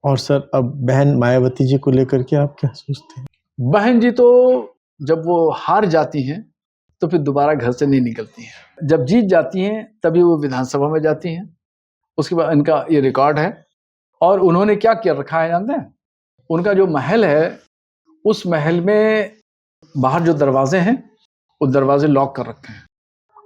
और सर अब बहन मायावती जी को लेकर के आप क्या सोचते हैं? बहन जी तो जब वो हार जाती हैं तो फिर दोबारा घर से नहीं निकलती हैं। जब जीत जाती हैं तभी वो विधानसभा में जाती हैं। उसके बाद इनका ये रिकॉर्ड है। और उन्होंने क्या किया रखा है जानते हैं? उनका जो महल है, उस महल में बाहर जो दरवाजे हैं, वो दरवाजे लॉक कर रखे हैं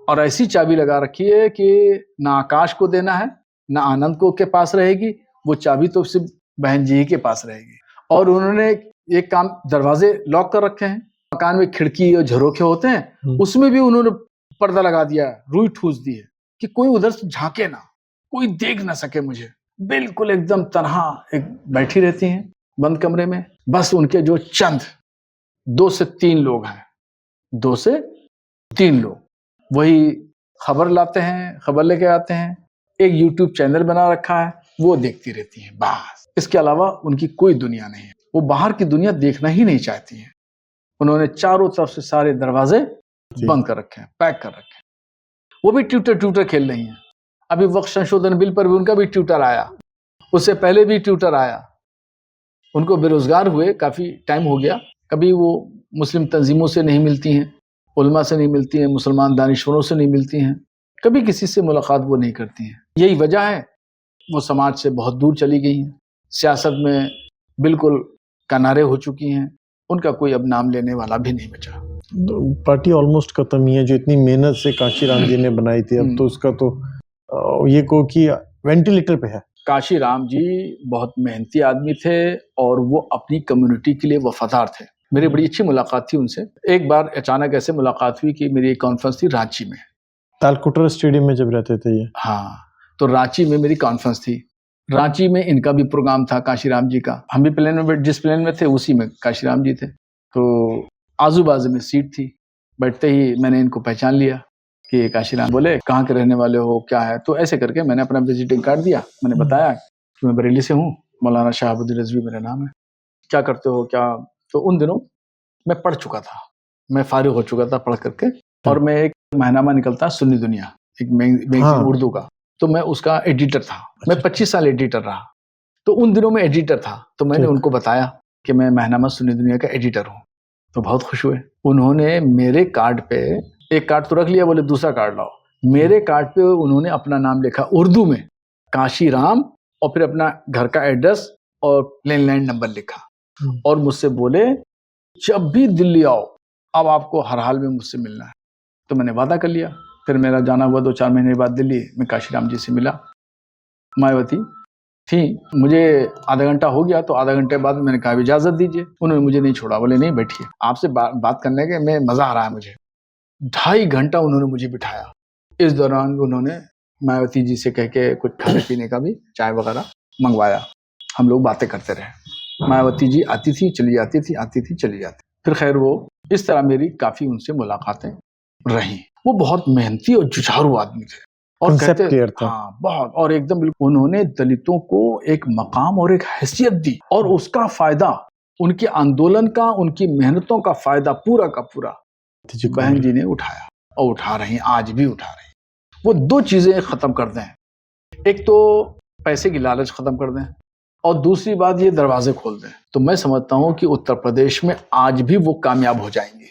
और ऐसी चाबी लगा रखी है कि ना आकाश को देना है, ना आनंद को के पास रहेगी। वो चाबी तो सिर्फ बहन जी ही के पास रहेगी। और उन्होंने एक काम, दरवाजे लॉक कर रखे हैं, मकान में खिड़की और झरोखे होते हैं, उसमें भी उन्होंने पर्दा लगा दिया है, रुई ठूस दी है कि कोई उधर से झांके ना, कोई देख ना सके मुझे। बिल्कुल एकदम तनहा एक बैठी रहती हैं बंद कमरे में। बस उनके जो चंद 2 से 3 लोग हैं, 2 से 3 लोग, वही खबर लाते हैं, खबर लेके आते हैं। एक यूट्यूब चैनल बना रखा है, वो देखती रहती हैं बस। इसके अलावा उनकी कोई दुनिया नहीं है। वो बाहर की दुनिया देखना ही नहीं चाहती हैं। उन्होंने चारों तरफ से सारे दरवाजे बंद कर रखे हैं, पैक कर रखे हैं। वो भी ट्विटर खेल रही हैं। अभी वक्त संशोधन बिल पर भी उनका भी ट्विटर आया, उससे पहले भी ट्विटर आया। उनको बेरोजगार हुए काफी टाइम हो गया। कभी वो मुस्लिम तंजीमों से नहीं मिलती हैं, उलमा से नहीं मिलती हैं, मुसलमान दानिशवरों से नहीं मिलती हैं, कभी किसी से मुलाकात वो नहीं करती हैं। यही वजह है वो समाज से बहुत दूर चली गई हैं, सियासत में बिल्कुल किनारे हो चुकी हैं। उनका कोई अब नाम लेने वाला भी नहीं बचा। पार्टी ऑलमोस्ट खत्म ही है, जो इतनी मेहनत से काशीराम जी ने बनाई थी, अब तो उसका तो ये को कि वेंटिलेटर पे है। काशीराम जी बहुत मेहनती आदमी थे और वो अपनी कम्युनिटी के लिए वफादार थे। मेरी बड़ी अच्छी मुलाकात थी उनसे। एक बार अचानक ऐसे मुलाकात हुई कि मेरी एक कॉन्फ्रेंस थी रांची में, तालकोटरा स्टेडियम में जब रहते थे ये। हाँ, तो रांची में मेरी कॉन्फ्रेंस थी। रांची में इनका भी प्रोग्राम था, काशीराम जी का। हम भी प्लेन में, जिस प्लेन में थे उसी में काशीराम जी थे। तो आजू बाजू में सीट थी। बैठते ही मैंने इनको पहचान लिया कि काशीराम। बोले कहाँ के रहने वाले हो, क्या है? तो ऐसे करके मैंने अपना विजिटिंग कार्ड दिया। मैंने बताया कि मैं बरेली से हूँ, मौलाना शहाबुद्दीन रिजवी मेरा नाम है। क्या करते हो, क्या? तो उन दिनों मैं पढ़ चुका था, मैं फारिग हो चुका था पढ़ करके। और मैं एक महीनामा निकलता सुन्नी दुनिया, एक मैगजीन उर्दू का, तो मैं उसका एडिटर था। मैं 25 साल एडिटर रहा। तो उन दिनों में एडिटर था। तो मैंने उनको बताया कि मैं महीनामा सुन्नी दुनिया का एडिटर हूँ। तो बहुत खुश हुए। उन्होंने मेरे कार्ड पे, एक कार्ड तो रख लिया, बोले दूसरा कार्ड लाओ। मेरे कार्ड पे उन्होंने अपना नाम लिखा उर्दू में, काशीराम, और फिर अपना घर का एड्रेस और लैंडलाइन नंबर लिखा। और मुझसे बोले जब भी दिल्ली आओ, अब आपको हर हाल में मुझसे मिलना है। तो मैंने वादा कर लिया। फिर मेरा जाना हुआ 2-4 महीने बाद दिल्ली। मैं काशीराम जी से मिला। मायावती थी। मुझे आधा घंटा हो गया, तो आधा घंटे बाद मैंने कहा इजाजत दीजिए। उन्होंने मुझे नहीं छोड़ा, बोले नहीं बैठिए, आपसे बात करने के में मजा आ रहा है मुझे। 2.5 घंटा उन्होंने मुझे बिठाया। इस दौरान उन्होंने मायावती जी से कह के कुछ खाने पीने का भी, चाय वगैरह मंगवाया। हम लोग बातें करते रहे। मायावती जी आती थी चली जाती थी, आती थी चली जाती। फिर खैर वो इस तरह मेरी काफी उनसे मुलाकातें रही। वो बहुत मेहनती और जुझारू आदमी थे और कहते क्लियर था। हाँ बहुत, और एकदम बिल्कुल उन्होंने दलितों को एक मकाम और एक हैसियत दी। और उसका फायदा, उनके आंदोलन का, उनकी मेहनतों का फायदा पूरा का पूरा बहन जी ने उठाया और उठा रही, आज भी उठा रही। वो 2 चीजें खत्म कर दें, एक तो पैसे की लालच खत्म कर दें और दूसरी बात ये दरवाजे खोल दें, तो मैं समझता हूं कि उत्तर प्रदेश में आज भी वो कामयाब हो जाएंगे।